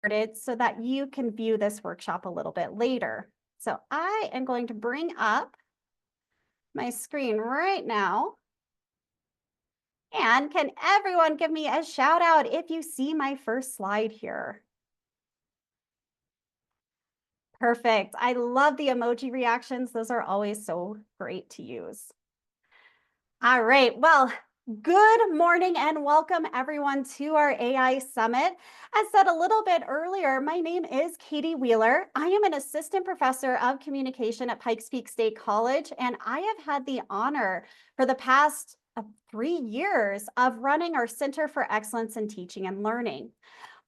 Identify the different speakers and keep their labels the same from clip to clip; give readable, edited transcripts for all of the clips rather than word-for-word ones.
Speaker 1: started so that you can view this workshop a little bit later. So I am going to bring up my screen right now. And can everyone give me a shout out if you see my first slide here? Perfect. I love the emoji reactions. Those are always so great to use. All right. Well, good morning and welcome everyone to our AI Summit. As said a little bit earlier, my name is Katie Wheeler. I am an assistant professor of communication at Pikes Peak State College, and I have had the honor for the past 3 years of running our Center for Excellence in Teaching and Learning.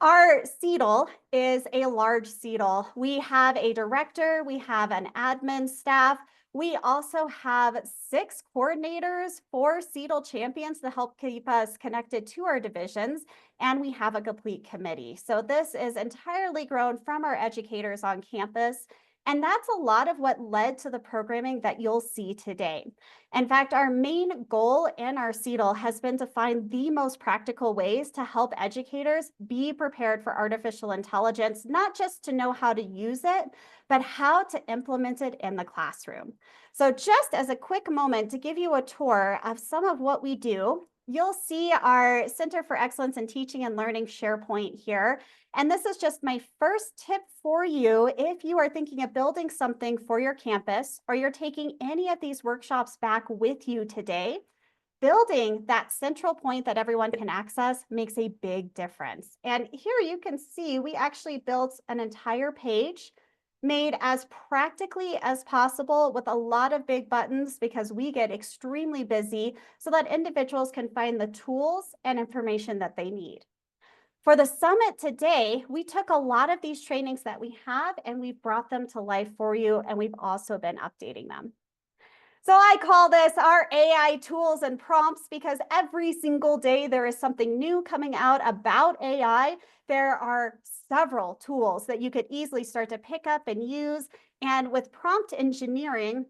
Speaker 1: Our CETL is a large CETL. We have a director, we have an admin staff. We also have 6 coordinators, 4 CETL champions to help keep us connected to our divisions, and we have a complete committee. So this is entirely grown from our educators on campus. And that's a lot of what led to the programming that you'll see today. In fact, our main goal in our CETL has been to find the most practical ways to help educators be prepared for artificial intelligence, not just to know how to use it, but how to implement it in the classroom. So just as a quick moment to give you a tour of some of what we do, you'll see our Center for Excellence in Teaching and Learning SharePoint here. And this is just my first tip for you if you are thinking of building something for your campus or you're taking any of these workshops back with you today. Building that central point that everyone can access makes a big difference. And here you can see we actually built an entire page made as practically as possible with a lot of big buttons because we get extremely busy so that individuals can find the tools and information that they need. For the summit today, we took a lot of these trainings that we have and we've brought them to life for you, and we've also been updating them. So I call this our AI tools and prompts because every single day there is something new coming out about AI. There are several tools that you could easily start to pick up and use. And with prompt engineering,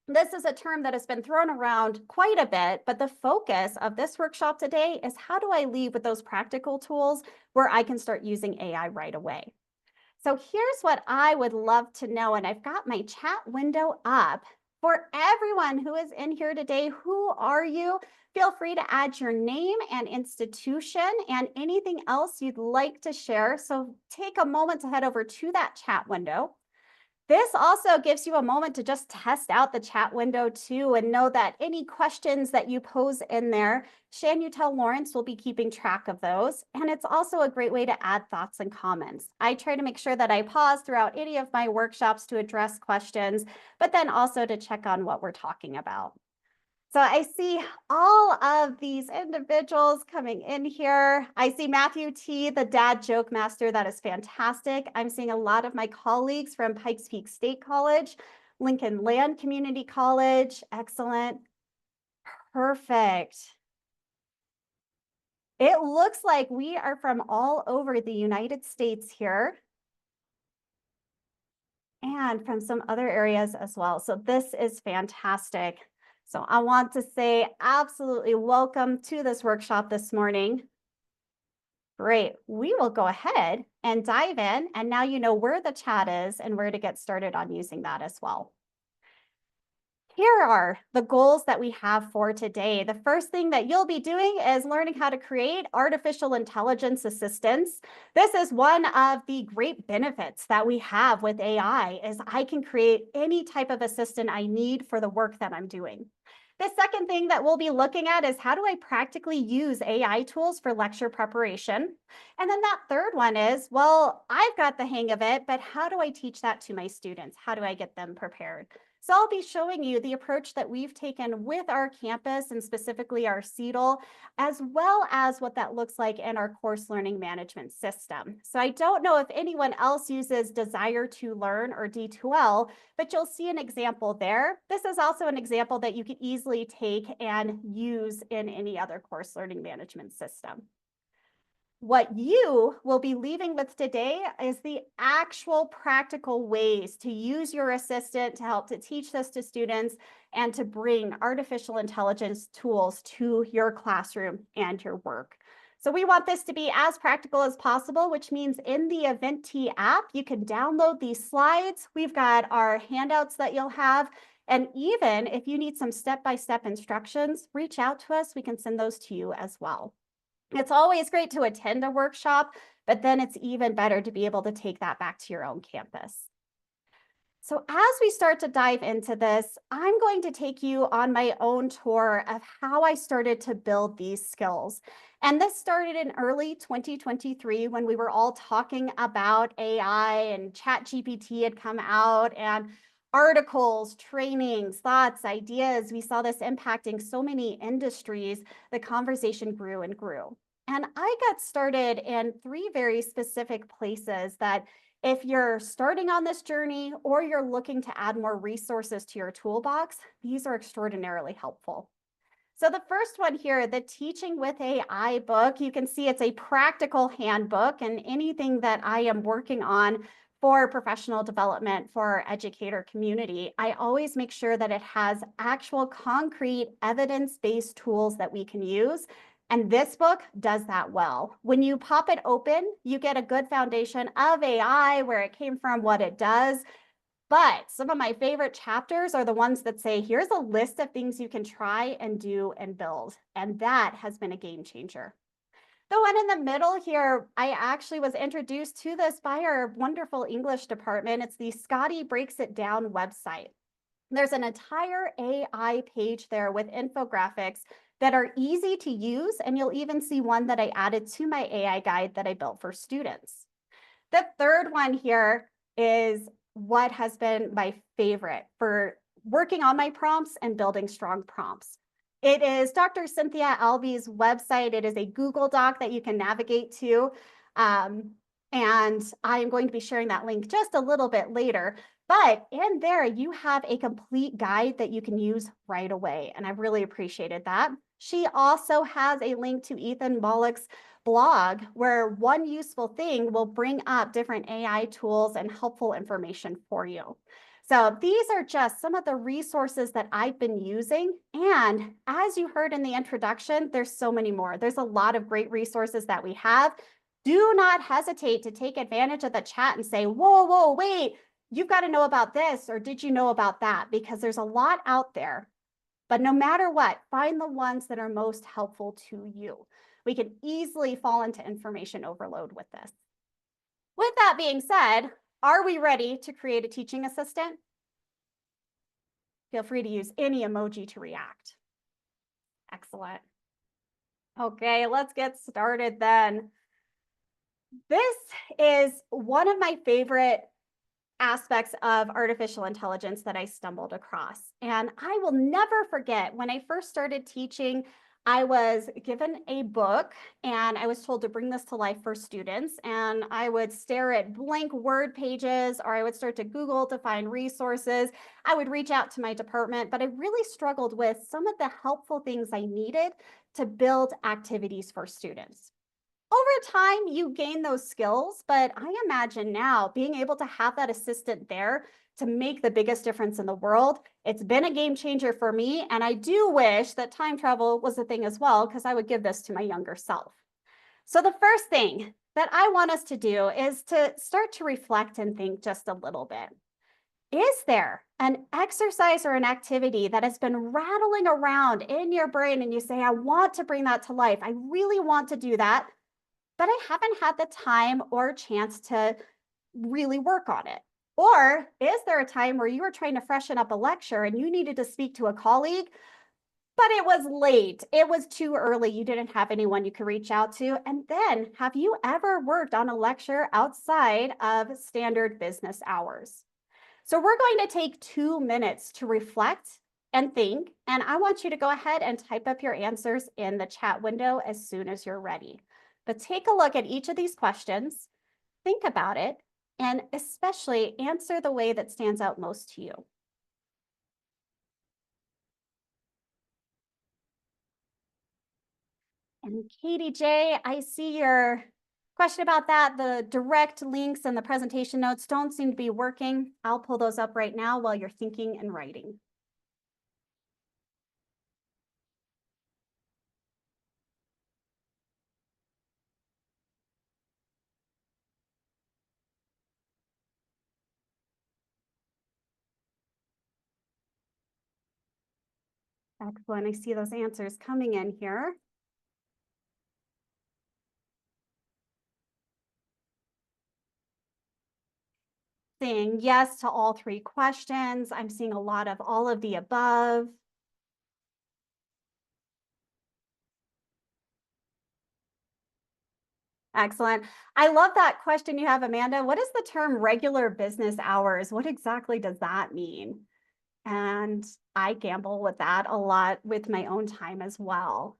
Speaker 1: this is a term that has been thrown around quite a bit, but the focus of this workshop today is how do I leave with those practical tools where I can start using AI right away. So here's what I would love to know, and I've got my chat window up. For everyone who is in here today, who are you? Feel free to add your name and institution and anything else you'd like to share. So take a moment to head over to that chat window. This also gives you a moment to just test out the chat window too and know that any questions that you pose in there, Shanutel Lawrence will be keeping track of those. And it's also a great way to add thoughts and comments. I try to make sure that I pause throughout any of my workshops to address questions, but then also to check on what we're talking about. So I see all of these individuals coming in here. I see Matthew T, the dad joke master. That is fantastic. I'm seeing a lot of my colleagues from Pikes Peak State College, Lincoln Land Community College. Excellent. Perfect. It looks like we are from all over the United States here and from some other areas as well. So this is fantastic. So I want to say absolutely welcome to this workshop this morning. Great. We will go ahead and dive in. And now you know where the chat is and where to get started on using that as well. Here are the goals that we have for today. The first thing that you'll be doing is learning how to create artificial intelligence assistants. This is one of the great benefits that we have with AI is I can create any type of assistant I need for the work that I'm doing. The second thing that we'll be looking at is how do I practically use AI tools for lecture preparation? And then that third one is, well, I've got the hang of it, but how do I teach that to my students? How do I get them prepared? So I'll be showing you the approach that we've taken with our campus and specifically our CETL, as well as what that looks like in our course learning management system. So I don't know if anyone else uses Desire to Learn or D2L, but you'll see an example there. This is also an example that you could easily take and use in any other course learning management system. What you will be leaving with today is the actual practical ways to use your assistant to help to teach this to students and to bring artificial intelligence tools to your classroom and your work. So we want this to be as practical as possible, which means in the Eventee app, you can download these slides. We've got our handouts that you'll have. And even if you need some step-by-step instructions, reach out to us. We can send those to you as well. It's always great to attend a workshop, but then it's even better to be able to take that back to your own campus. So as we start to dive into this, I'm going to take you on my own tour of how I started to build these skills. And this started in early 2023 when we were all talking about AI and ChatGPT had come out and articles, trainings, thoughts, ideas. We saw this impacting so many industries. The conversation grew and grew. And I got started in three very specific places that if you're starting on this journey or you're looking to add more resources to your toolbox, these are extraordinarily helpful. So the first one here, the Teaching with AI book, you can see it's a practical handbook, and anything that I am working on for professional development for our educator community, I always make sure that it has actual concrete evidence-based tools that we can use. And this book does that well. When you pop it open, you get a good foundation of AI, where it came from, what it does. But some of my favorite chapters are the ones that say, here's a list of things you can try and do and build. And that has been a game changer. The one in the middle here, I actually was introduced to this by our wonderful English department. It's the Scotty Breaks It Down website. There's an entire AI page there with infographics that are easy to use, and you'll even see one that I added to my AI guide that I built for students. The third one here is what has been my favorite for working on my prompts and building strong prompts. It is Dr. Cynthia Alby's website. It is a Google Doc that you can navigate to. And I am going to be sharing that link just a little bit later. But in there, you have a complete guide that you can use right away. And I've really appreciated that. She also has a link to Ethan Mollick's blog, where one useful thing will bring up different AI tools and helpful information for you. So these are just some of the resources that I've been using. And as you heard in the introduction, there's so many more. There's a lot of great resources that we have. Do not hesitate to take advantage of the chat and say, whoa, wait, you've got to know about this, or did you know about that? Because there's a lot out there. But no matter what, find the ones that are most helpful to you. We can easily fall into information overload with this. With that being said, are we ready to create a teaching assistant? Feel free to use any emoji to react. Excellent. Okay, let's get started then. This is one of my favorite aspects of artificial intelligence that I stumbled across. And I will never forget when I first started teaching, I was given a book and I was told to bring this to life for students. And I would stare at blank Word pages, or I would start to Google to find resources. I would reach out to my department, but I really struggled with some of the helpful things I needed to build activities for students. Over time, you gain those skills, but I imagine now being able to have that assistant there to make the biggest difference in the world, it's been a game changer for me. And I do wish that time travel was a thing as well, because I would give this to my younger self. So the first thing that I want us to do is to start to reflect and think just a little bit. Is there an exercise or an activity that has been rattling around in your brain and you say, I want to bring that to life. I really want to do that, but I haven't had the time or chance to really work on it? Or is there a time where you were trying to freshen up a lecture and you needed to speak to a colleague, but it was late, it was too early, you didn't have anyone you could reach out to? And then, have you ever worked on a lecture outside of standard business hours? So we're going to take 2 minutes to reflect and think, and I want you to go ahead and type up your answers in the chat window as soon as you're ready. But take a look at each of these questions, think about it, and especially answer the way that stands out most to you. And Katie J, I see your question about that. The direct links and the presentation notes don't seem to be working. I'll pull those up right now while you're thinking and writing. Excellent. I see those answers coming in here. Saying yes to all three questions. I'm seeing a lot of all of the above. Excellent. I love that question you have, Amanda. What is the term regular business hours? What exactly does that mean? And I gamble with that a lot with my own time as well.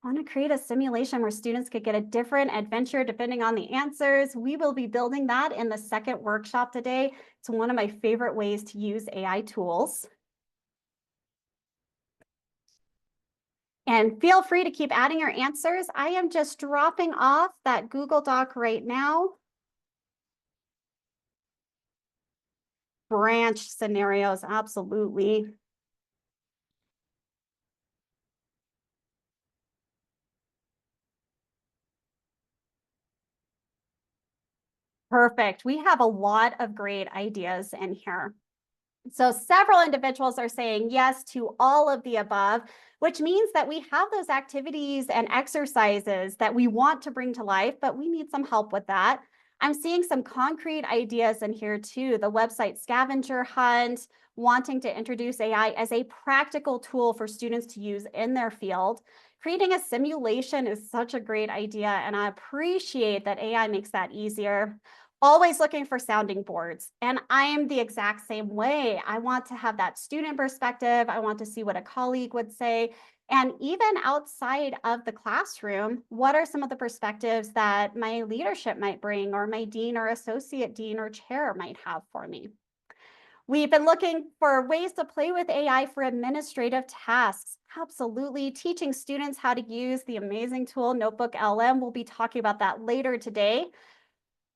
Speaker 1: I want to create a simulation where students could get a different adventure depending on the answers. We will be building that in the second workshop today. It's one of my favorite ways to use AI tools. And feel free to keep adding your answers. I am just dropping off that Google Doc right now. Branch scenarios, absolutely. Perfect. We have a lot of great ideas in here. So several individuals are saying yes to all of the above, which means that we have those activities and exercises that we want to bring to life, but we need some help with that. I'm seeing some concrete ideas in here too. The website scavenger hunt, wanting to introduce AI as a practical tool for students to use in their field. Creating a simulation is such a great idea, and I appreciate that AI makes that easier. Always looking for sounding boards. And I am the exact same way. I want to have that student perspective. I want to see what a colleague would say. And even outside of the classroom, what are some of the perspectives that my leadership might bring, or my dean or associate dean or chair might have for me? We've been looking for ways to play with AI for administrative tasks. Absolutely. Teaching students how to use the amazing tool Notebook LM. We'll be talking about that later today.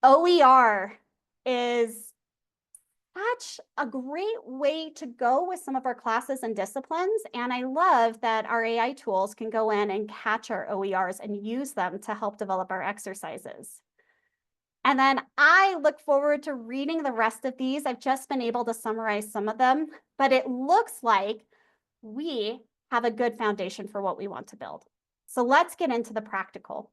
Speaker 1: OER is such a great way to go with some of our classes and disciplines. And I love that our AI tools can go in and catch our OERs and use them to help develop our exercises. And then I look forward to reading the rest of these. I've just been able to summarize some of them, but it looks like we have a good foundation for what we want to build. So let's get into the practical.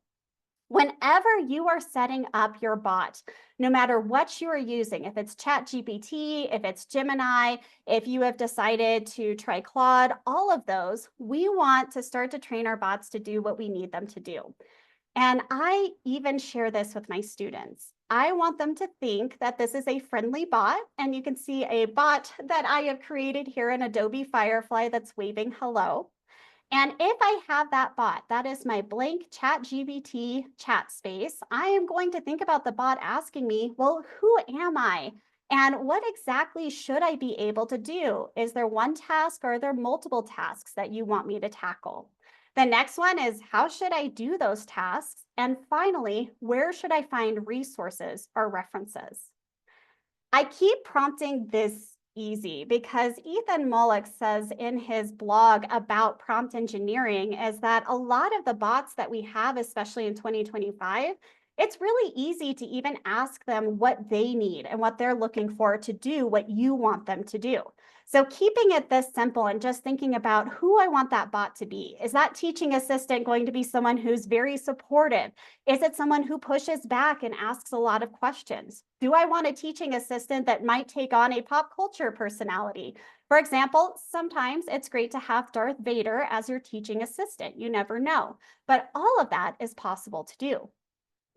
Speaker 1: Whenever you are setting up your bot, no matter what you are using, if it's ChatGPT, if it's Gemini, if you have decided to try Claude, all of those, we want to start to train our bots to do what we need them to do. And I even share this with my students. I want them to think that this is a friendly bot, and you can see a bot that I have created here in Adobe Firefly that's waving hello. And if I have that bot, that is my blank ChatGPT chat space, I am going to think about the bot asking me, well, who am I? And what exactly should I be able to do? Is there one task, or are there multiple tasks that you want me to tackle? The next one is, how should I do those tasks? And finally, where should I find resources or references? I keep prompting this easy because Ethan Mollick says in his blog about prompt engineering is that a lot of the bots that we have, especially in 2025, it's really easy to even ask them what they need and what they're looking for to do what you want them to do. So keeping it this simple and just thinking about who I want that bot to be. Is that teaching assistant going to be someone who's very supportive? Is it someone who pushes back and asks a lot of questions? Do I want a teaching assistant that might take on a pop culture personality? For example, sometimes it's great to have Darth Vader as your teaching assistant. You never know. But all of that is possible to do.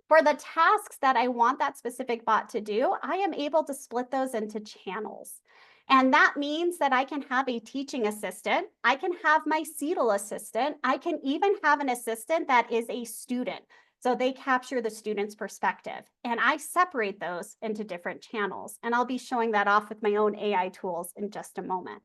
Speaker 1: For the tasks that I want that specific bot to do, I am able to split those into channels. And that means that I can have a teaching assistant, I can have my CETL assistant, I can even have an assistant that is a student. So they capture the student's perspective. And I separate those into different channels. And I'll be showing that off with my own AI tools in just a moment.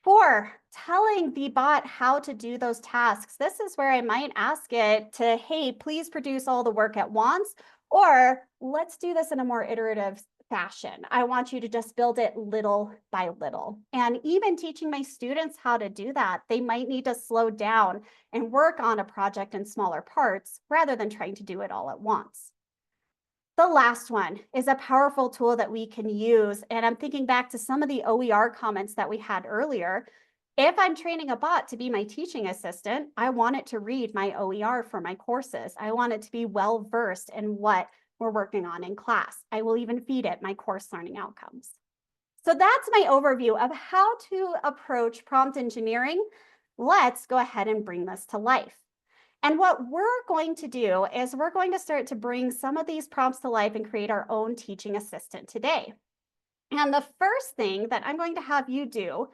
Speaker 1: For telling the bot how to do those tasks, this is where I might ask it to, hey, please produce all the work at once, or let's do this in a more iterative fashion. I want you to just build it little by little. And even teaching my students how to do that, they might need to slow down and work on a project in smaller parts rather than trying to do it all at once. The last one is a powerful tool that we can use. And I'm thinking back to some of the OER comments that we had earlier. If I'm training a bot to be my teaching assistant, I want it to read my OER for my courses. I want it to be well versed in what we're working on in class. I will even feed it my course learning outcomes. So that's my overview of how to approach prompt engineering. Let's go ahead and bring this to life. And what we're going to do is we're going to start to bring some of these prompts to life and create our own teaching assistant today. And the first thing that I'm going to have you do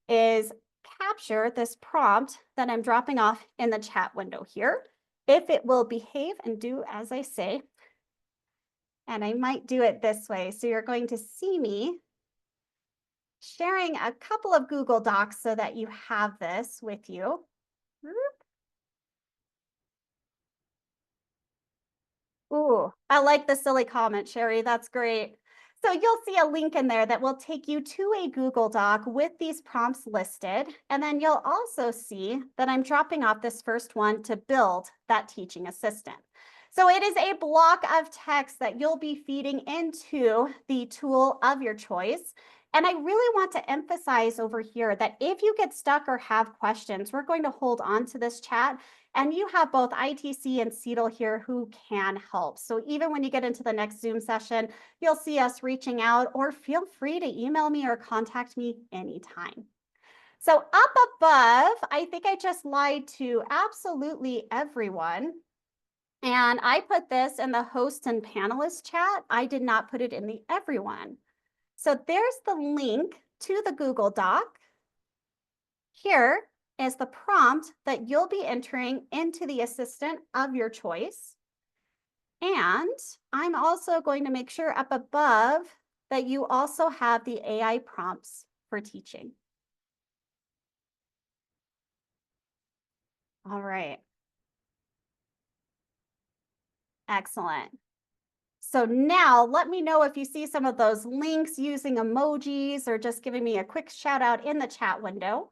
Speaker 1: is capture this prompt that I'm dropping off in the chat window here. If it will behave and do as I say, and I might do it this way. So you're going to see me sharing a couple of Google Docs so that you have this with you. Ooh, I like the silly comment, Sherry. That's great. So you'll see a link in there that will take you to a Google Doc with these prompts listed. And then you'll also see that I'm dropping off this first one to build that teaching assistant. So it is a block of text that you'll be feeding into the tool of your choice. And I really want to emphasize over here that if you get stuck or have questions, we're going to hold on to this chat. And you have both ITC and CETL here who can help. So even when you get into the next Zoom session, you'll see us reaching out, or feel free to email me or contact me anytime. So up above, I think I just lied to absolutely everyone. And I put this in the host and panelist chat. I did not put it in the everyone. So there's the link to the Google Doc. Here is the prompt that you'll be entering into the assistant of your choice. And I'm also going to make sure up above that you also have the AI prompts for teaching. All right. Excellent. So now let me know if you see some of those links using emojis or just giving me a quick shout out in the chat window.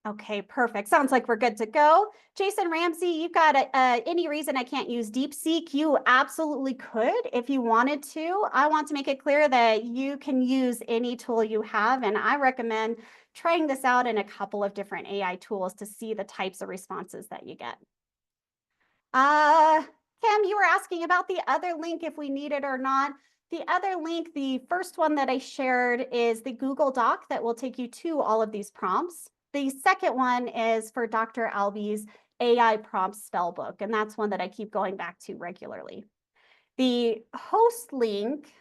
Speaker 1: Okay, perfect. Sounds like we're good to go. Jason Ramsey, you've got any reason I can't use DeepSeek? You absolutely could if you wanted to. I want to make it clear that you can use any tool you have, and I recommend trying this out in a couple of different AI tools to see the types of responses that you get. Kim, you were asking about the other link, if we need it or not. The other link, the first one that I shared, is the Google Doc that will take you to all of these prompts. The second one is for Dr. Alby's AI prompt spell book, and that's one that I keep going back to regularly. The host link,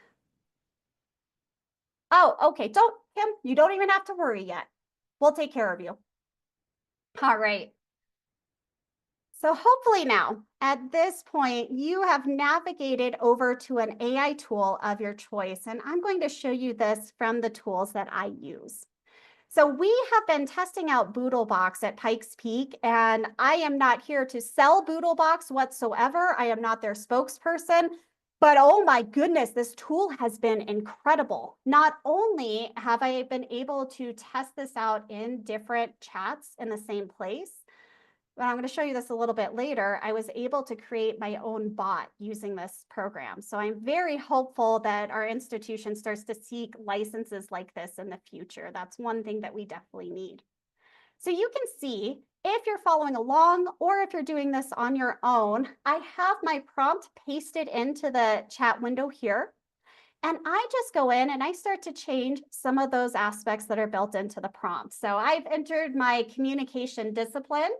Speaker 1: oh, okay, Kim, you don't even have to worry yet. We'll take care of you. All right. So hopefully now, at this point, you have navigated over to an AI tool of your choice, and I'm going to show you this from the tools that I use. So we have been testing out Boodlebox at Pikes Peak, and I am not here to sell Boodlebox whatsoever. I am not their spokesperson, but oh my goodness, this tool has been incredible. Not only have I been able to test this out in different chats in the same place, but I'm going to show you this a little bit later. I was able to create my own bot using this program. So I'm very hopeful that our institution starts to seek licenses like this in the future. That's one thing that we definitely need. So you can see if you're following along or if you're doing this on your own, I have my prompt pasted into the chat window here. And I just go in and I start to change some of those aspects that are built into the prompt. So I've entered my communication discipline.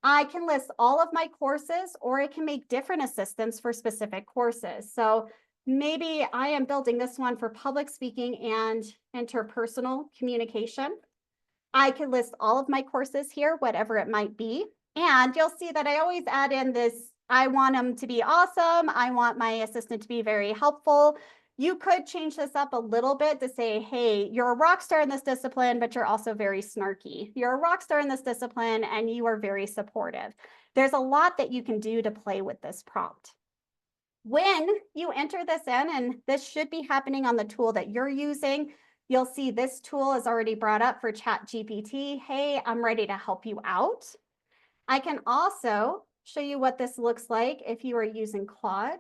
Speaker 1: I can list all of my courses, or I can make different assistants for specific courses. So maybe I am building this one for public speaking and interpersonal communication. I can list all of my courses here, whatever it might be. And you'll see that I always add in this, I want them to be awesome. I want my assistant to be very helpful. You could change this up a little bit to say, hey, you're a rock star in this discipline, but you're also very snarky. You're a rock star in this discipline and you are very supportive. There's a lot that you can do to play with this prompt. When you enter this in, and this should be happening on the tool that you're using, you'll see this tool is already brought up for ChatGPT. Hey, I'm ready to help you out. I can also show you what this looks like if you are using Claude.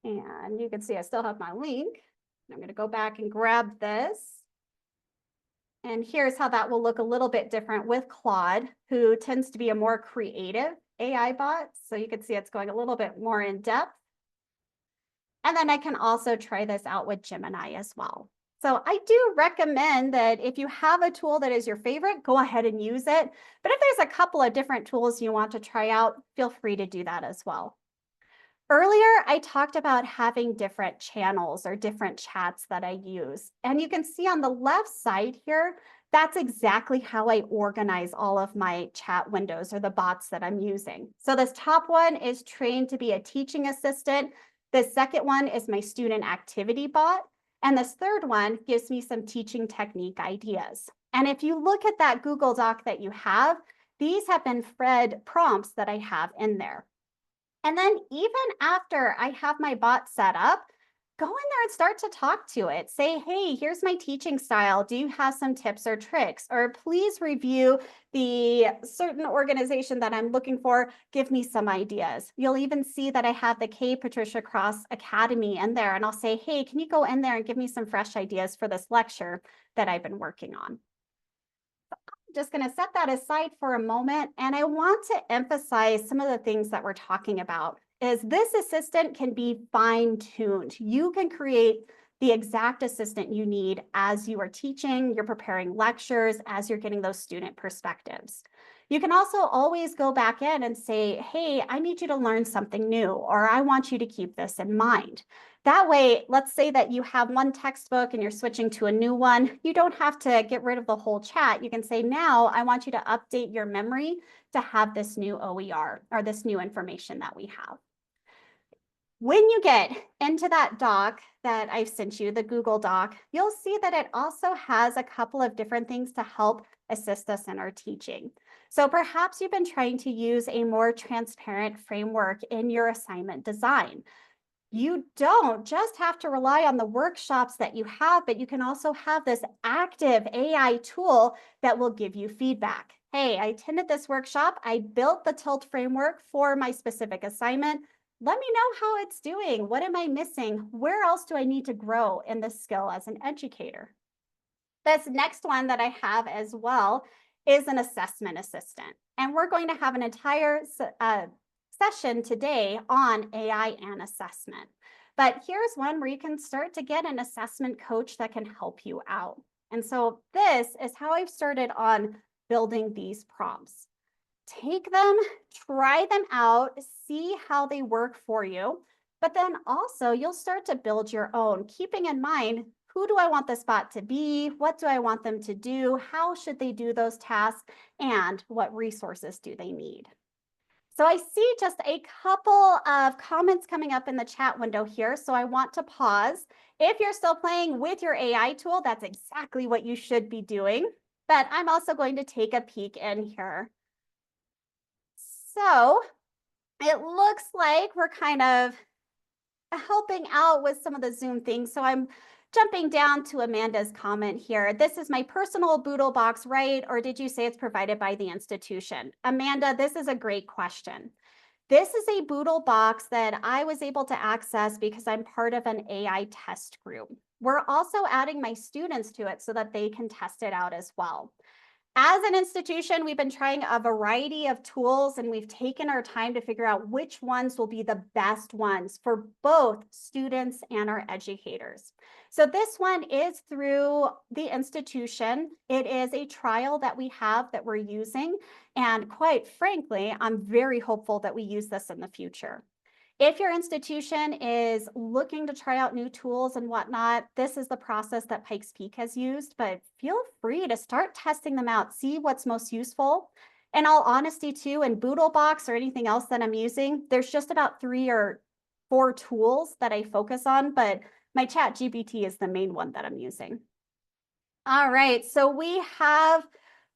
Speaker 1: And you can see I still have my link. I'm going to go back and grab this. And here's how that will look a little bit different with Claude, who tends to be a more creative AI bot. So you can see it's going a little bit more in depth. And then I can also try this out with Gemini as well. So I do recommend that if you have a tool that is your favorite, go ahead and use it. But if there's a couple of different tools you want to try out, feel free to do that as well. Earlier, I talked about having different channels or different chats that I use. And you can see on the left side here, that's exactly how I organize all of my chat windows or the bots that I'm using. So this top one is trained to be a teaching assistant. The second one is my student activity bot. And this third one gives me some teaching technique ideas. And if you look at that Google Doc that you have, these have been fed prompts that I have in there. And then even after I have my bot set up, go in there and start to talk to it. Say, hey, here's my teaching style. Do you have some tips or tricks? Or please review the certain organization that I'm looking for. Give me some ideas. You'll even see that I have the K Patricia Cross Academy in there. And I'll say, hey, can you go in there and give me some fresh ideas for this lecture that I've been working on? Just going to set that aside for a moment. And I want to emphasize some of the things that we're talking about is this assistant can be fine-tuned. You can create the exact assistant you need as you are teaching, you're preparing lectures, as you're getting those student perspectives. You can also always go back in and say, hey, I need you to learn something new, or I want you to keep this in mind. That way, let's say that you have one textbook and you're switching to a new one. You don't have to get rid of the whole chat. You can say, now I want you to update your memory to have this new OER or this new information that we have. When you get into that doc that I've sent you, the Google Doc, you'll see that it also has a couple of different things to help assist us in our teaching. So perhaps you've been trying to use a more transparent framework in your assignment design. You don't just have to rely on the workshops that you have, but you can also have this active AI tool that will give you feedback. Hey, I attended this workshop. I built the TILT framework for my specific assignment. Let me know how it's doing. What am I missing? Where else do I need to grow in this skill as an educator? This next one that I have as well is an assessment assistant. And we're going to have an entire session today on AI and assessment. But here's one where you can start to get an assessment coach that can help you out. And so this is how I've started on building these prompts. Take them, try them out, see how they work for you, but then also you'll start to build your own, keeping in mind, who do I want this bot to be? What do I want them to do? How should they do those tasks? And what resources do they need? So I see just a couple of comments coming up in the chat window here. So I want to pause. If you're still playing with your AI tool, that's exactly what you should be doing. But I'm also going to take a peek in here. So it looks like we're kind of helping out with some of the Zoom things. So I'm jumping down to Amanda's comment here. This is my personal Boodle box, right? Or did you say it's provided by the institution? Amanda, this is a great question. This is a Boodle box that I was able to access because I'm part of an AI test group. We're also adding my students to it so that they can test it out as well. As an institution, we've been trying a variety of tools and we've taken our time to figure out which ones will be the best ones for both students and our educators. So this one is through the institution. It is a trial that we have that we're using. And quite frankly, I'm very hopeful that we use this in the future. If your institution is looking to try out new tools and whatnot, this is the process that Pikes Peak has used, but feel free to start testing them out, see what's most useful. In all honesty too, in Boodlebox or anything else that I'm using, there's just about 3 or 4 tools that I focus on, but my ChatGPT is the main one that I'm using. All right, so we have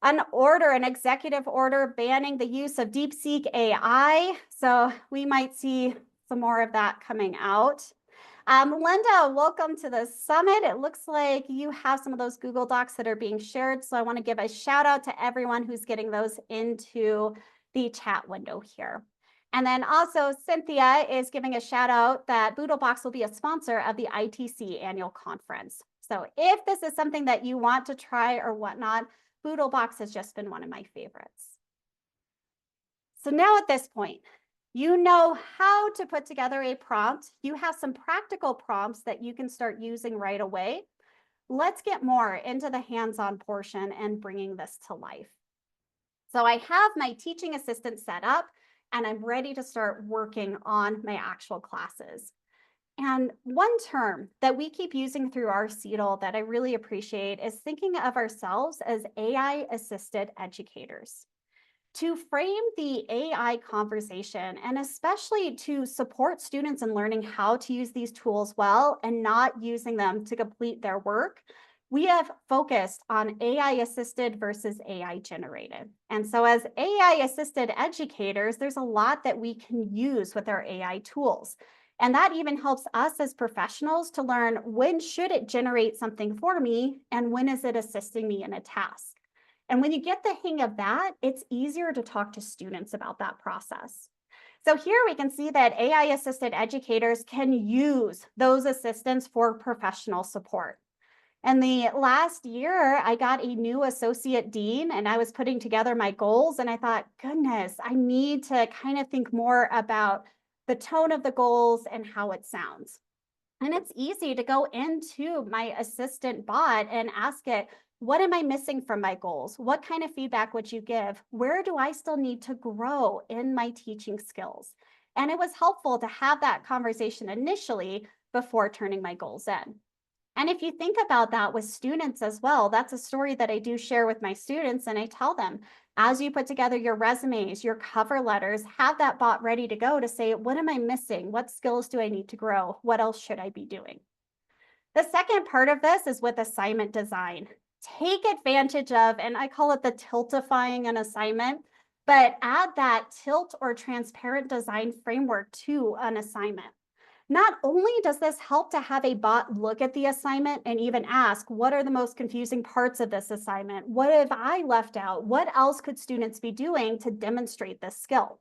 Speaker 1: an executive order banning the use of DeepSeek AI. So we might see some more of that coming out. Linda, welcome to the summit. It looks like you have some of those Google Docs that are being shared. So I want to give a shout out to everyone who's getting those into the chat window here. And then also Cynthia is giving a shout out that Boodlebox will be a sponsor of the ITC annual conference. So if this is something that you want to try or whatnot, Boodlebox has just been one of my favorites. So now at this point, you know how to put together a prompt. You have some practical prompts that you can start using right away. Let's get more into the hands-on portion and bringing this to life. So I have my teaching assistant set up and I'm ready to start working on my actual classes. And one term that we keep using through our CETL that I really appreciate is thinking of ourselves as AI-assisted educators. To frame the AI conversation and especially to support students in learning how to use these tools well and not using them to complete their work, we have focused on AI assisted versus AI generated. And so as AI assisted educators, there's a lot that we can use with our AI tools. And that even helps us as professionals to learn when should it generate something for me and when is it assisting me in a task. And when you get the hang of that, it's easier to talk to students about that process. So here we can see that AI-assisted educators can use those assistants for professional support. And the last year, I got a new associate dean and I was putting together my goals and I thought, goodness, I need to kind of think more about the tone of the goals and how it sounds. And it's easy to go into my assistant bot and ask it, what am I missing from my goals? What kind of feedback would you give? Where do I still need to grow in my teaching skills? And it was helpful to have that conversation initially before turning my goals in. And if you think about that with students as well, that's a story that I do share with my students. And I tell them, as you put together your resumes, your cover letters, have that bot ready to go to say, what am I missing? What skills do I need to grow? What else should I be doing? The second part of this is with assignment design. Take advantage of, and I call it the tiltifying an assignment, but add that tilt or transparent design framework to an assignment. Not only does this help to have a bot look at the assignment and even ask, what are the most confusing parts of this assignment? What have I left out? What else could students be doing to demonstrate this skill?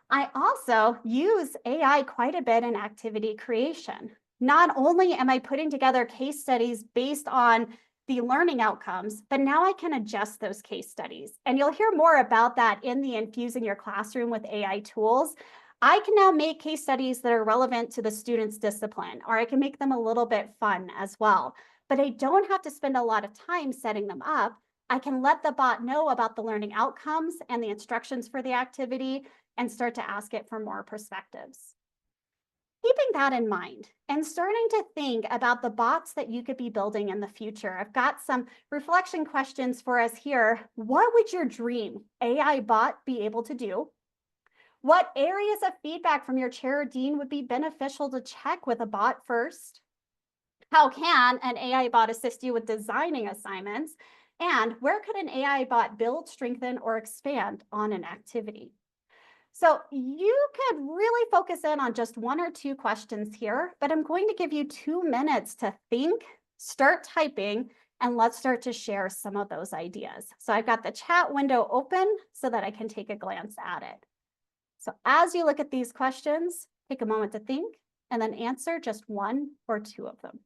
Speaker 1: I also use AI quite a bit in activity creation. Not only am I putting together case studies based on the learning outcomes, but now I can adjust those case studies. And you'll hear more about that in the Infusing Your Classroom with AI tools. I can now make case studies that are relevant to the student's discipline, or I can make them a little bit fun as well. But I don't have to spend a lot of time setting them up. I can let the bot know about the learning outcomes and the instructions for the activity and start to ask it for more perspectives. Keeping that in mind and starting to think about the bots that you could be building in the future, I've got some reflection questions for us here. What would your dream AI bot be able to do? What areas of feedback from your chair or dean would be beneficial to check with a bot first? How can an AI bot assist you with designing assignments? And where could an AI bot build, strengthen, or expand on an activity? So you could really focus in on just one or two questions here, but I'm going to give you 2 minutes to think, start typing, and let's start to share some of those ideas. So I've got the chat window open so that I can take a glance at it. So as you look at these questions, take a moment to think and then answer just one or two of them.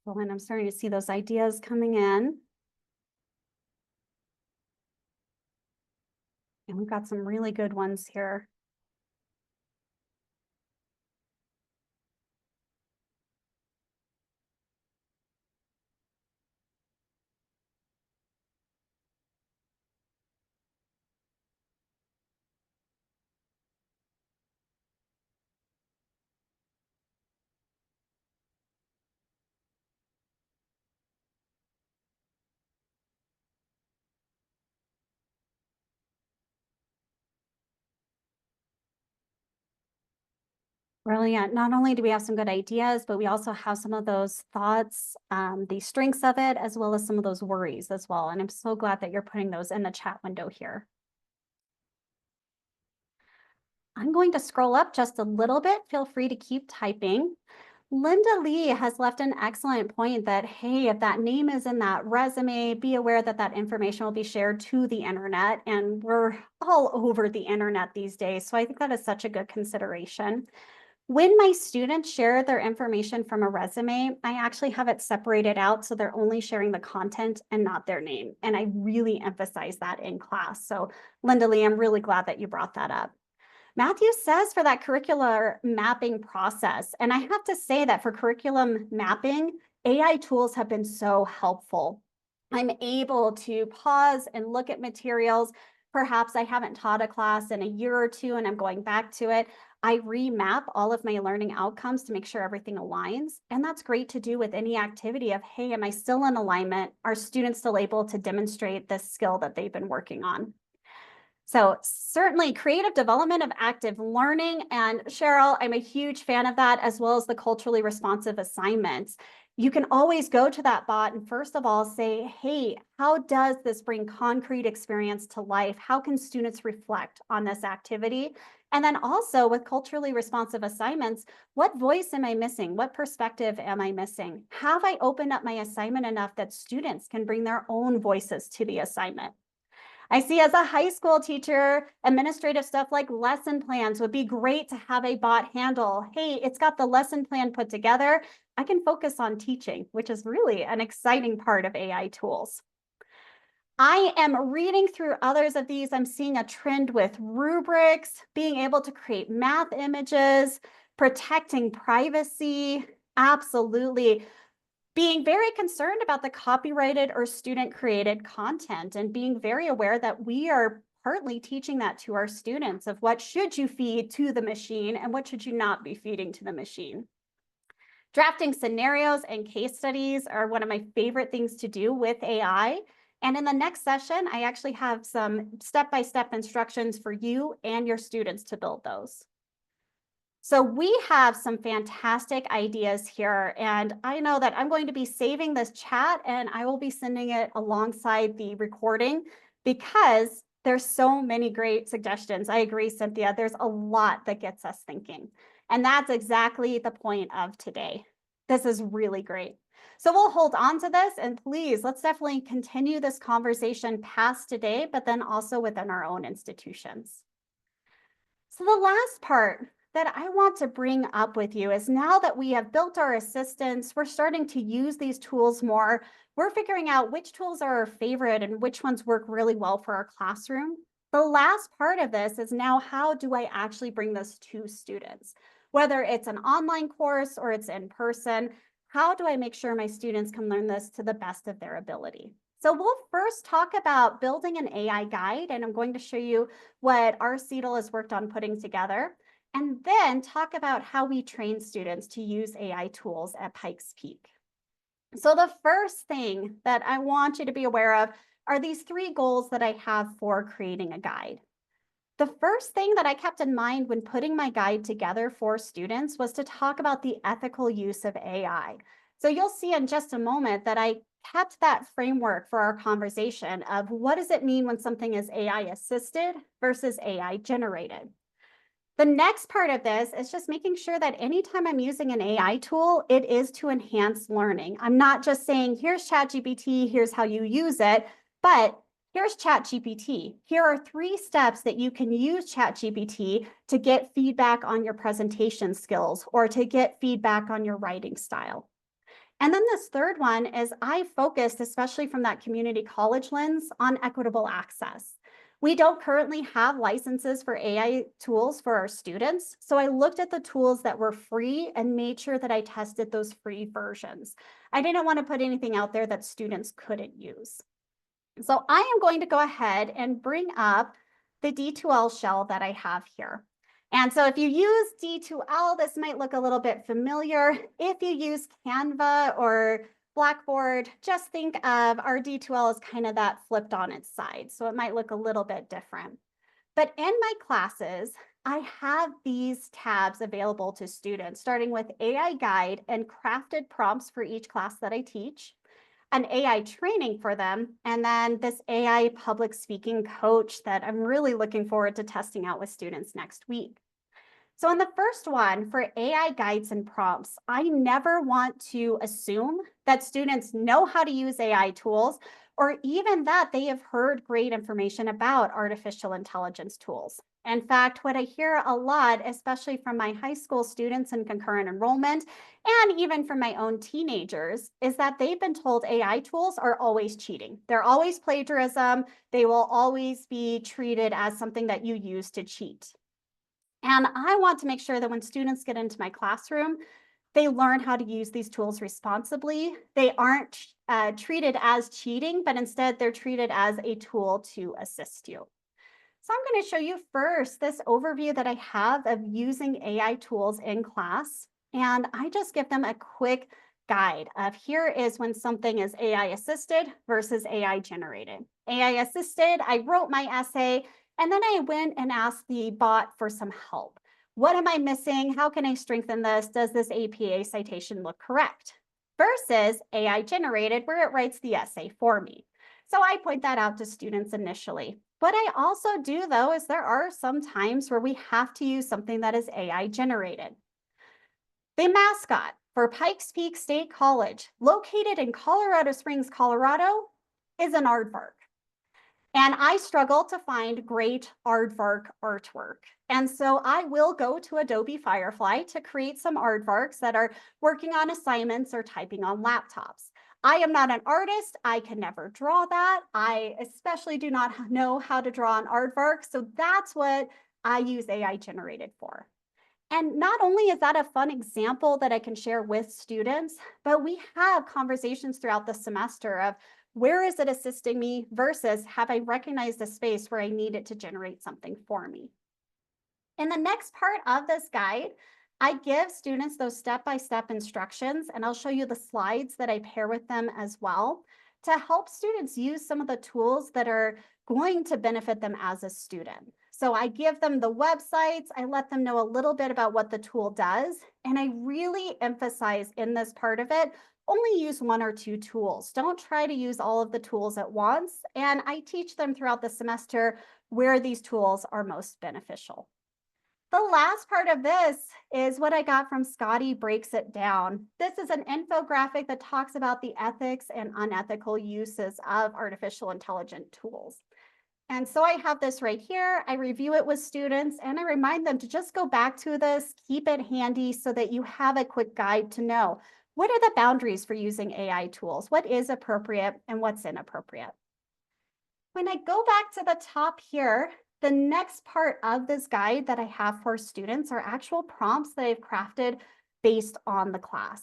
Speaker 1: Well, and I'm starting to see those ideas coming in. And we've got some really good ones here. Brilliant. Not only do we have some good ideas, but we also have some of those thoughts, the strengths of it, as well as some of those worries as well. And I'm so glad that you're putting those in the chat window here. I'm going to scroll up just a little bit. Feel free to keep typing. Linda Lee has left an excellent point that, hey, if that name is in that resume, be aware that that information will be shared to the internet. And we're all over the internet these days. So I think that is such a good consideration. When my students share their information from a resume, I actually have it separated out so they're only sharing the content and not their name. And I really emphasize that in class. So Linda Lee, I'm really glad that you brought that up. Matthew says for that curricular mapping process, and I have to say that for curriculum mapping, AI tools have been so helpful. I'm able to pause and look at materials. Perhaps I haven't taught a class in a year or two and I'm going back to it. I remap all of my learning outcomes to make sure everything aligns. And that's great to do with any activity of, hey, am I still in alignment? Are students still able to demonstrate this skill that they've been working on? So certainly creative development of active learning. And Cheryl, I'm a huge fan of that, as well as the culturally responsive assignments. You can always go to that bot and first of all say, hey, how does this bring concrete experience to life? How can students reflect on this activity? And then also with culturally responsive assignments, what voice am I missing? What perspective am I missing? Have I opened up my assignment enough that students can bring their own voices to the assignment? I see as a high school teacher, administrative stuff like lesson plans would be great to have a bot handle. Hey, it's got the lesson plan put together. I can focus on teaching, which is really an exciting part of AI tools. I am reading through others of these. I'm seeing a trend with rubrics, being able to create math images, protecting privacy. Absolutely. Being very concerned about the copyrighted or student created content and being very aware that we are partly teaching that to our students of what should you feed to the machine and what should you not be feeding to the machine. Drafting scenarios and case studies are one of my favorite things to do with AI. And in the next session, I actually have some step-by-step instructions for you and your students to build those. So we have some fantastic ideas here, and I know that I'm going to be saving this chat and I will be sending it alongside the recording because there's so many great suggestions. I agree, Cynthia, there's a lot that gets us thinking. And that's exactly the point of today. This is really great. So we'll hold on to this and please, let's definitely continue this conversation past today, but then also within our own institutions. So the last part that I want to bring up with you is now that we have built our assistants, we're starting to use these tools more. We're figuring out which tools are our favorite and which ones work really well for our classroom. The last part of this is now how do I actually bring this to students? Whether it's an online course or it's in person, how do I make sure my students can learn this to the best of their ability? So we'll first talk about building an AI guide, and I'm going to show you what our CETL has worked on putting together, and then talk about how we train students to use AI tools at Pikes Peak. So the first thing that I want you to be aware of are these three goals that I have for creating a guide. The first thing that I kept in mind when putting my guide together for students was to talk about the ethical use of AI. So you'll see in just a moment that I kept that framework for our conversation of what does it mean when something is AI assisted versus AI generated. The next part of this is just making sure that anytime I'm using an AI tool, it is to enhance learning. I'm not just saying, here's ChatGPT, here's how you use it, but here's ChatGPT. Here are 3 steps that you can use ChatGPT to get feedback on your presentation skills or to get feedback on your writing style. And then this third one is I focused, especially from that community college lens, on equitable access. We don't currently have licenses for AI tools for our students. So I looked at the tools that were free and made sure that I tested those free versions. I didn't want to put anything out there that students couldn't use. So I am going to go ahead and bring up the D2L shell that I have here. And so if you use D2L, this might look a little bit familiar. If you use Canva or Blackboard, just think of our D2L as kind of that flipped on its side. So it might look a little bit different. But in my classes, I have these tabs available to students, starting with AI guide and crafted prompts for each class that I teach, an AI training for them, and then this AI public speaking coach that I'm really looking forward to testing out with students next week. So in the first one for AI guides and prompts, I never want to assume that students know how to use AI tools or even that they have heard great information about artificial intelligence tools. In fact, what I hear a lot, especially from my high school students in concurrent enrollment and even from my own teenagers, is that they've been told AI tools are always cheating. They're always plagiarism. They will always be treated as something that you use to cheat. And I want to make sure that when students get into my classroom, they learn how to use these tools responsibly. They aren't treated as cheating, but instead they're treated as a tool to assist you. So I'm going to show you first this overview that I have of using AI tools in class. And I just give them a quick guide of here is when something is AI assisted versus AI generated. AI assisted, I wrote my essay, and then I went and asked the bot for some help. What am I missing? How can I strengthen this? Does this APA citation look correct? Versus AI generated, where it writes the essay for me. So I point that out to students initially. What I also do, though, is there are some times where we have to use something that is AI generated. The mascot for Pikes Peak State College, located in Colorado Springs, Colorado, is an aardvark. And I struggle to find great aardvark artwork. And so I will go to Adobe Firefly to create some aardvarks that are working on assignments or typing on laptops. I am not an artist. I can never draw that. I especially do not know how to draw an aardvark. So that's what I use AI generated for. And not only is that a fun example that I can share with students, but we have conversations throughout the semester of where is it assisting me versus have I recognized a space where I need it to generate something for me. In the next part of this guide, I give students those step-by-step instructions, and I'll show you the slides that I pair with them as well to help students use some of the tools that are going to benefit them as a student. So I give them the websites, I let them know a little bit about what the tool does, and I really emphasize in this part of it, only use one or two tools. Don't try to use all of the tools at once, and I teach them throughout the semester where these tools are most beneficial. The last part of this is what I got from Scotty Breaks It Down. This is an infographic that talks about the ethics and unethical uses of artificial intelligence tools. And so I have this right here. I review it with students and I remind them to just go back to this, keep it handy so that you have a quick guide to know what are the boundaries for using AI tools, what is appropriate and what's inappropriate. When I go back to the top here, the next part of this guide that I have for students are actual prompts that I've crafted based on the class.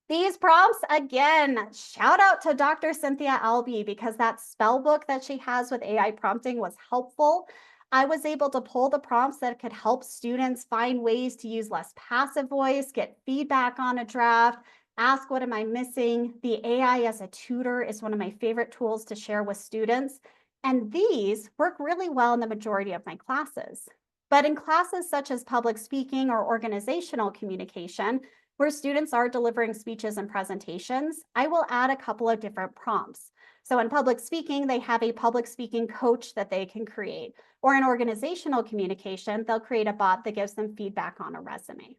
Speaker 1: These prompts, again, shout out to Dr. Cynthia Albee because that spell book that she has with AI prompting was helpful. I was able to pull the prompts that could help students find ways to use less passive voice, get feedback on a draft, ask what am I missing. The AI as a tutor is one of my favorite tools to share with students. And these work really well in the majority of my classes. But in classes such as public speaking or organizational communication, where students are delivering speeches and presentations, I will add a couple of different prompts. So in public speaking, they have a public speaking coach that they can create. Or in organizational communication, they'll create a bot that gives them feedback on a resume.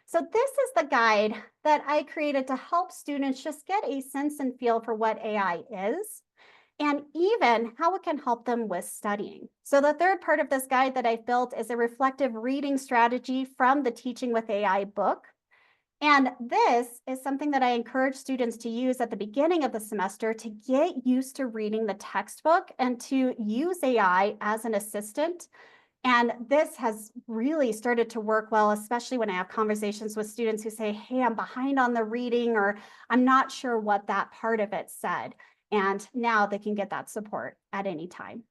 Speaker 1: So this is the guide that I created to help students just get a sense and feel for what AI is, and even how it can help them with studying. So the third part of this guide that I've built is a reflective reading strategy from the Teaching with AI book. And this is something that I encourage students to use at the beginning of the semester to get used to reading the textbook and to use AI as an assistant. And this has really started to work well, especially when I have conversations with students who say, hey, I'm behind on the reading, or I'm not sure what that part of it said. And now they can get that support at any time.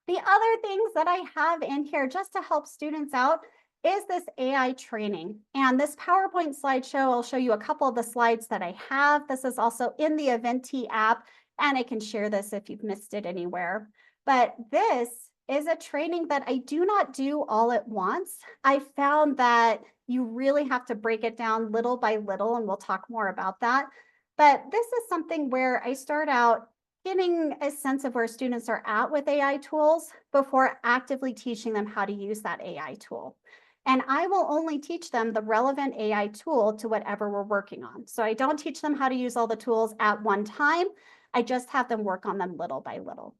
Speaker 1: The other things that I have in here just to help students out is this AI training. And this PowerPoint slideshow, I'll show you a couple of the slides that I have. This is also in the Eventee app, and I can share this if you've missed it anywhere. But this is a training that I do not do all at once. I found that you really have to break it down little by little, and we'll talk more about that. But this is something where I start out getting a sense of where students are at with AI tools before actively teaching them how to use that AI tool. And I will only teach them the relevant AI tool to whatever we're working on. So I don't teach them how to use all the tools at one time. I just have them work on them little by little.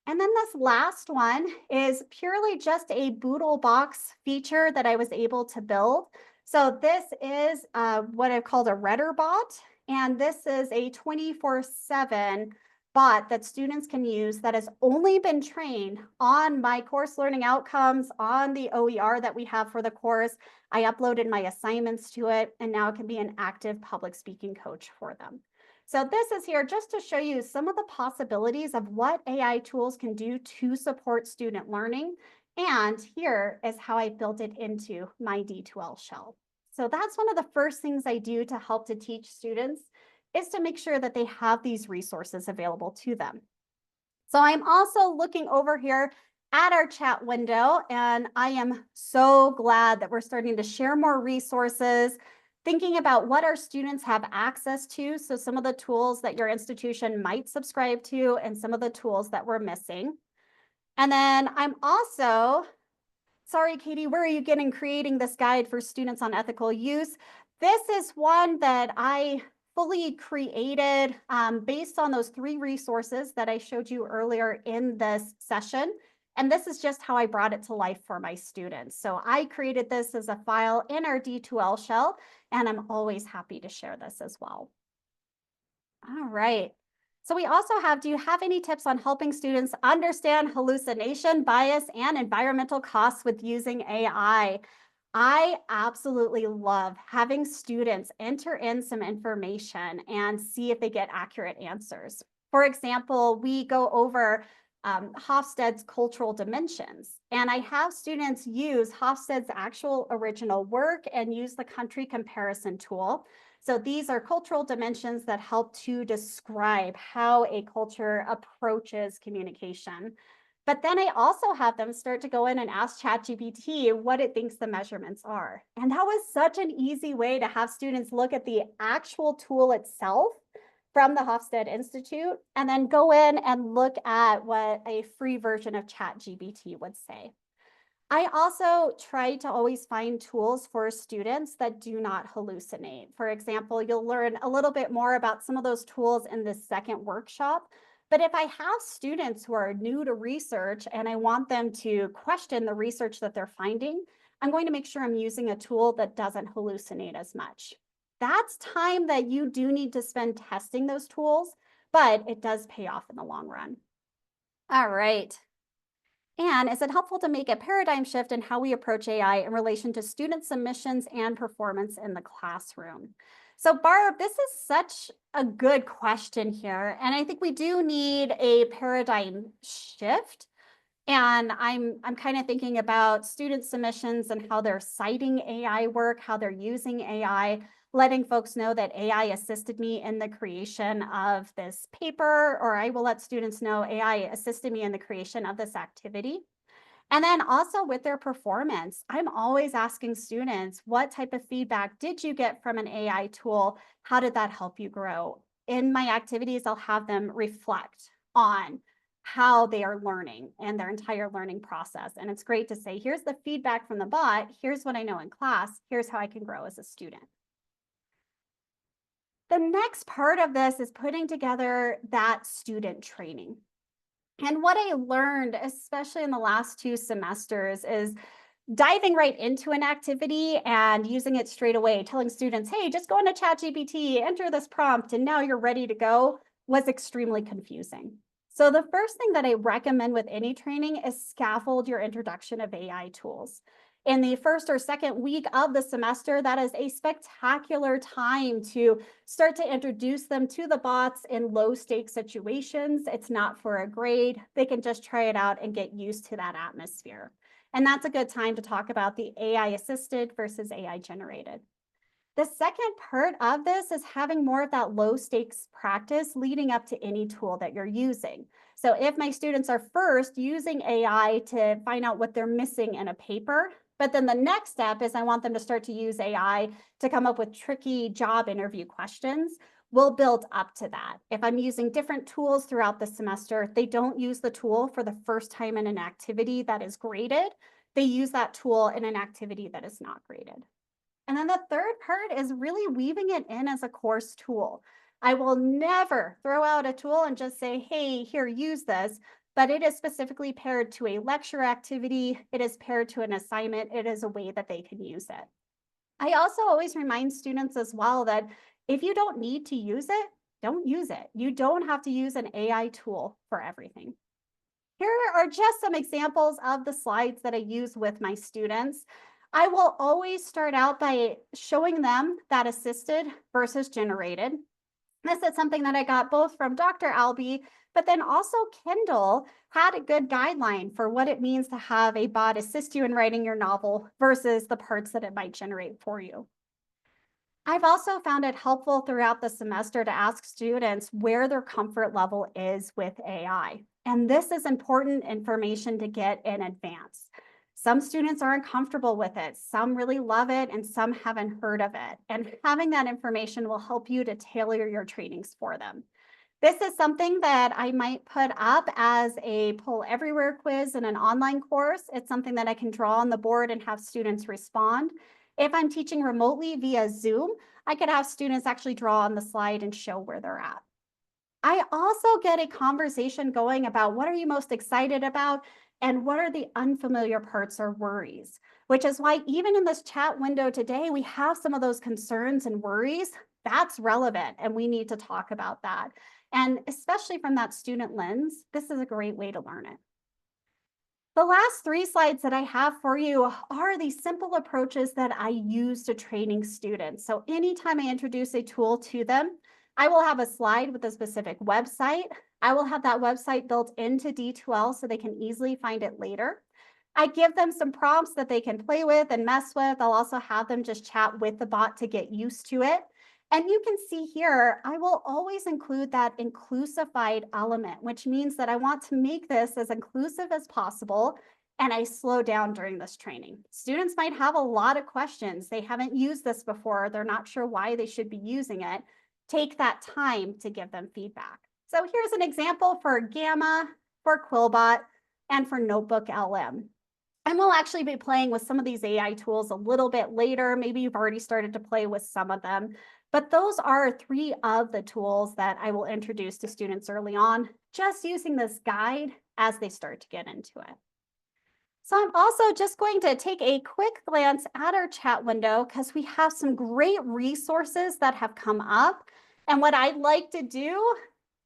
Speaker 1: And then this last one is purely just a Boodle box feature that I was able to build. So this is what I've called a Redder bot. And this is a 24/7 bot that students can use that has only been trained on my course learning outcomes, on the OER that we have for the course. I uploaded my assignments to it, and now it can be an active public speaking coach for them. So this is here just to show you some of the possibilities of what AI tools can do to support student learning. And here is how I built it into my D2L shell. So that's one of the first things I do to help to teach students is to make sure that they have these resources available to them. So I'm also looking over here at our chat window, and I am so glad that we're starting to share more resources, thinking about what our students have access to. So some of the tools that your institution might subscribe to and some of the tools that we're missing. And then I'm also, sorry, Katie, where are you getting creating this guide for students on ethical use? This is one that I fully created based on those 3 resources that I showed you earlier in this session. And this is just how I brought it to life for my students. So I created this as a file in our D2L shell, and I'm always happy to share this as well. All right. So we also have, do you have any tips on helping students understand hallucination, bias, and environmental costs with using AI? I absolutely love having students enter in some information and see if they get accurate answers. For example, we go over Hofstede's cultural dimensions, and I have students use Hofstede's actual original work and use the country comparison tool. So these are cultural dimensions that help to describe how a culture approaches communication. But then I also have them start to go in and ask ChatGPT what it thinks the measurements are. And that was such an easy way to have students look at the actual tool itself from the Hofstede Institute, and then go in and look at what a free version of ChatGPT would say. I also try to always find tools for students that do not hallucinate. For example, you'll learn a little bit more about some of those tools in this second workshop. But if I have students who are new to research and I want them to question the research that they're finding, I'm going to make sure I'm using a tool that doesn't hallucinate as much. That's time that you do need to spend testing those tools, but it does pay off in the long run. All right. And is it helpful to make a paradigm shift in how we approach AI in relation to student submissions and performance in the classroom? So Barb, this is such a good question here. And I think we do need a paradigm shift. And I'm kind of thinking about student submissions and how they're citing AI work, how they're using AI, letting folks know that AI assisted me in the creation of this paper, or I will let students know AI assisted me in the creation of this activity. And then also with their performance, I'm always asking students, what type of feedback did you get from an AI tool? How did that help you grow? In my activities, I'll have them reflect on how they are learning and their entire learning process. And it's great to say, here's the feedback from the bot. Here's what I know in class. Here's how I can grow as a student. The next part of this is putting together that student training. And what I learned, especially in the last 2 semesters, is diving right into an activity and using it straight away, telling students, hey, just go into ChatGPT, enter this prompt, and now you're ready to go, was extremely confusing. So the first thing that I recommend with any training is scaffold your introduction of AI tools. In the first or second week of the semester, that is a spectacular time to start to introduce them to the bots in low stakes situations. It's not for a grade. They can just try it out and get used to that atmosphere. And that's a good time to talk about the AI assisted versus AI generated. The second part of this is having more of that low stakes practice leading up to any tool that you're using. So if my students are first using AI to find out what they're missing in a paper, but then the next step is I want them to start to use AI to come up with tricky job interview questions, we'll build up to that. If I'm using different tools throughout the semester, they don't use the tool for the first time in an activity that is graded. They use that tool in an activity that is not graded. And then the third part is really weaving it in as a course tool. I will never throw out a tool and just say, hey, here, use this, but it is specifically paired to a lecture activity. It is paired to an assignment. It is a way that they can use it. I also always remind students as well that if you don't need to use it, don't use it. You don't have to use an AI tool for everything. Here are just some examples of the slides that I use with my students. I will always start out by showing them that assisted versus generated. This is something that I got both from Dr. Albee, but then also Kindle had a good guideline for what it means to have a bot assist you in writing your novel versus the parts that it might generate for you. I've also found it helpful throughout the semester to ask students where their comfort level is with AI. And this is important information to get in advance. Some students aren't comfortable with it, some really love it, and some haven't heard of it. And having that information will help you to tailor your trainings for them. This is something that I might put up as a poll everywhere quiz in an online course. It's something that I can draw on the board and have students respond. If I'm teaching remotely via Zoom, I could have students actually draw on the slide and show where they're at. I also get a conversation going about what are you most excited about and what are the unfamiliar parts or worries, which is why even in this chat window today, we have some of those concerns and worries. That's relevant and we need to talk about that. And especially from that student lens, this is a great way to learn it. The last 3 slides that I have for you are the simple approaches that I use to training students. So anytime I introduce a tool to them, I will have a slide with a specific website. I will have that website built into D2L so they can easily find it later. I give them some prompts that they can play with and mess with. I'll also have them just chat with the bot to get used to it. And you can see here, I will always include that inclusified element, which means that I want to make this as inclusive as possible. And I slow down during this training. Students might have a lot of questions. They haven't used this before. They're not sure why they should be using it. Take that time to give them feedback. So here's an example for Gamma, for Quillbot, and for Notebook LM. And we'll actually be playing with some of these AI tools a little bit later. Maybe you've already started to play with some of them. But those are 3 of the tools that I will introduce to students early on, just using this guide as they start to get into it. So I'm also just going to take a quick glance at our chat window because we have some great resources that have come up. And what I'd like to do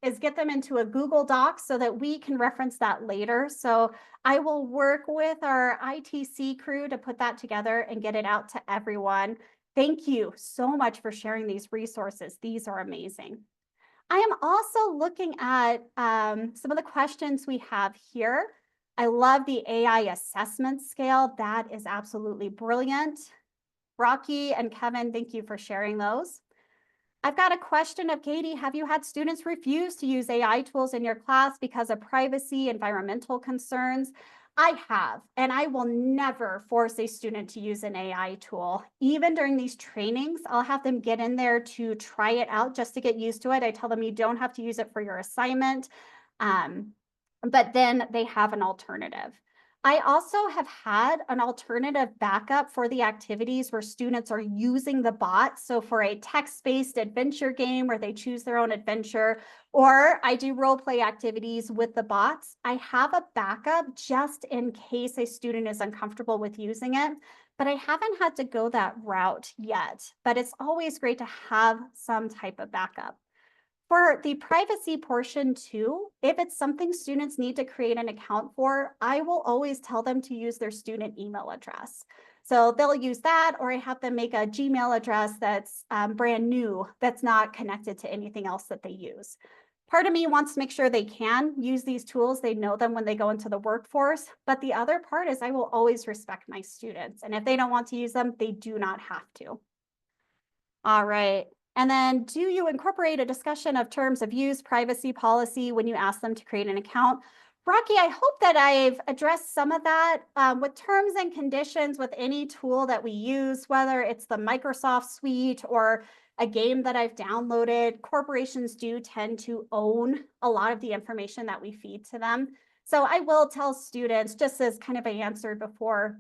Speaker 1: is get them into a Google Doc so that we can reference that later. So I will work with our ITC crew to put that together and get it out to everyone. Thank you so much for sharing these resources. These are amazing. I am also looking at some of the questions we have here. I love the AI assessment scale. That is absolutely brilliant. Rocky and Kevin, thank you for sharing those. I've got a question of Katie. Have you had students refuse to use AI tools in your class because of privacy, environmental concerns? I have, and I will never force a student to use an AI tool. Even during these trainings, I'll have them get in there to try it out just to get used to it. I tell them you don't have to use it for your assignment, but then they have an alternative. I also have had an alternative backup for the activities where students are using the bot. So for a text-based adventure game where they choose their own adventure, or I do role play activities with the bots, I have a backup just in case a student is uncomfortable with using it, but I haven't had to go that route yet. But it's always great to have some type of backup. For the privacy portion too, if it's something students need to create an account for, I will always tell them to use their student email address. So they'll use that, or I have them make a Gmail address that's brand new, that's not connected to anything else that they use. Part of me wants to make sure they can use these tools. They know them when they go into the workforce. But the other part is I will always respect my students. And if they don't want to use them, they do not have to. All right. And then, do you incorporate a discussion of terms of use, privacy policy when you ask them to create an account? Rocky, I hope that I've addressed some of that with terms and conditions with any tool that we use, whether it's the Microsoft suite or a game that I've downloaded. Corporations do tend to own a lot of the information that we feed to them. So I will tell students, just as kind of I answered before,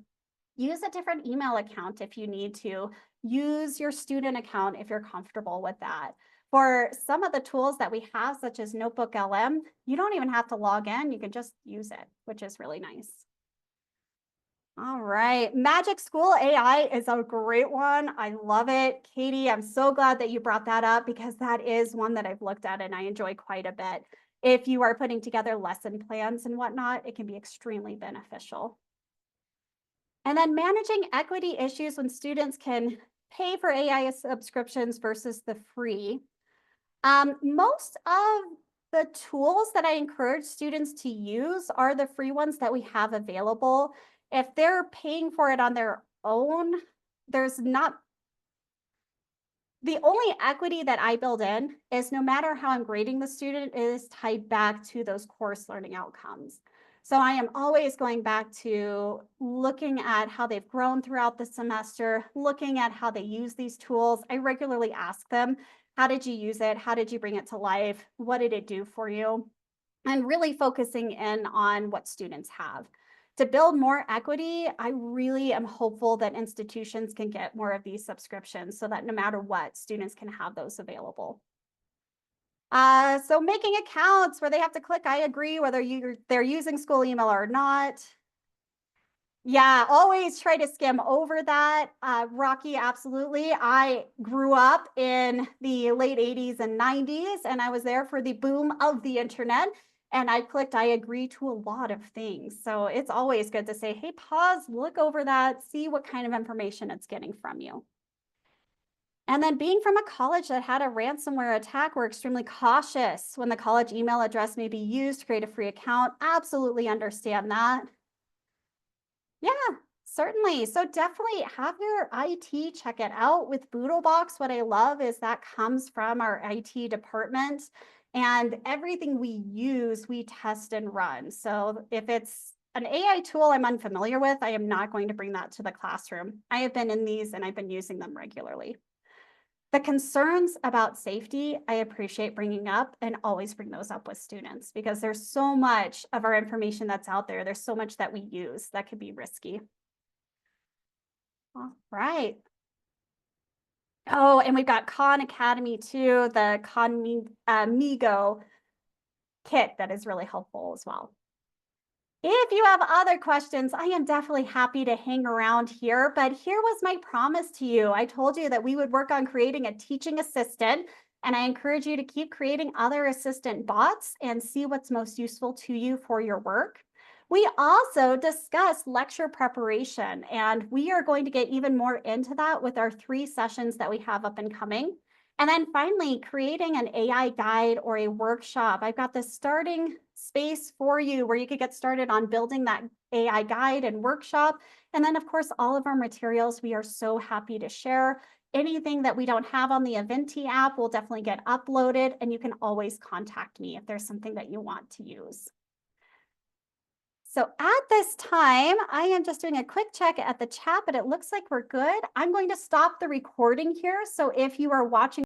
Speaker 1: use a different email account if you need to. Use your student account if you're comfortable with that. For some of the tools that we have, such as Notebook LM, you don't even have to log in. You can just use it, which is really nice. All right. Magic School AI is a great one. I love it. Katie, I'm so glad that you brought that up because that is one that I've looked at and I enjoy quite a bit. If you are putting together lesson plans and whatnot, it can be extremely beneficial. And then managing equity issues when students can pay for AI subscriptions versus the free. Most of the tools that I encourage students to use are the free ones that we have available. If they're paying for it on their own, there's not the only equity that I build in is no matter how I'm grading the student is tied back to those course learning outcomes. So I am always going back to looking at how they've grown throughout the semester, looking at how they use these tools. I regularly ask them, how did you use it? How did you bring it to life? What did it do for you? And really focusing in on what students have. To build more equity, I really am hopeful that institutions can get more of these subscriptions so that no matter what, students can have those available. So making accounts where they have to click I agree whether they're using school email or not. Yeah, always try to skim over that. Rocky, absolutely. I grew up in the late 80s and 90s, and I was there for the boom of the internet. And I clicked I agree to a lot of things. So it's always good to say, hey, pause, look over that, see what kind of information it's getting from you. And then being from a college that had a ransomware attack, we're extremely cautious when the college email address may be used to create a free account. Absolutely understand that. Yeah, certainly. So definitely have your IT check it out with BoodleBox. What I love is that comes from our IT department and everything we use, we test and run. So if it's an AI tool I'm unfamiliar with, I am not going to bring that to the classroom. I have been in these and I've been using them regularly. The concerns about safety, I appreciate bringing up and always bring those up with students because there's so much of our information that's out there. There's so much that we use that could be risky. All right. Oh, and we've got Khan Academy too, the Khan Migo kit that is really helpful as well. If you have other questions, I am definitely happy to hang around here, but here was my promise to you. I told you that we would work on creating a teaching assistant, and I encourage you to keep creating other assistant bots and see what's most useful to you for your work. We also discussed lecture preparation, and we are going to get even more into that with our 3 sessions that we have up and coming. And then finally, creating an AI guide or a workshop. I've got this starting space for you where you could get started on building that AI guide and workshop. And then, of course, all of our materials we are so happy to share. Anything that we don't have on the Aventi app will definitely get uploaded, and you can always contact me if there's something that you want to use. So at this time, I am just doing a quick check at the chat, but it looks like we're good. I'm going to stop the recording here. So if you are watching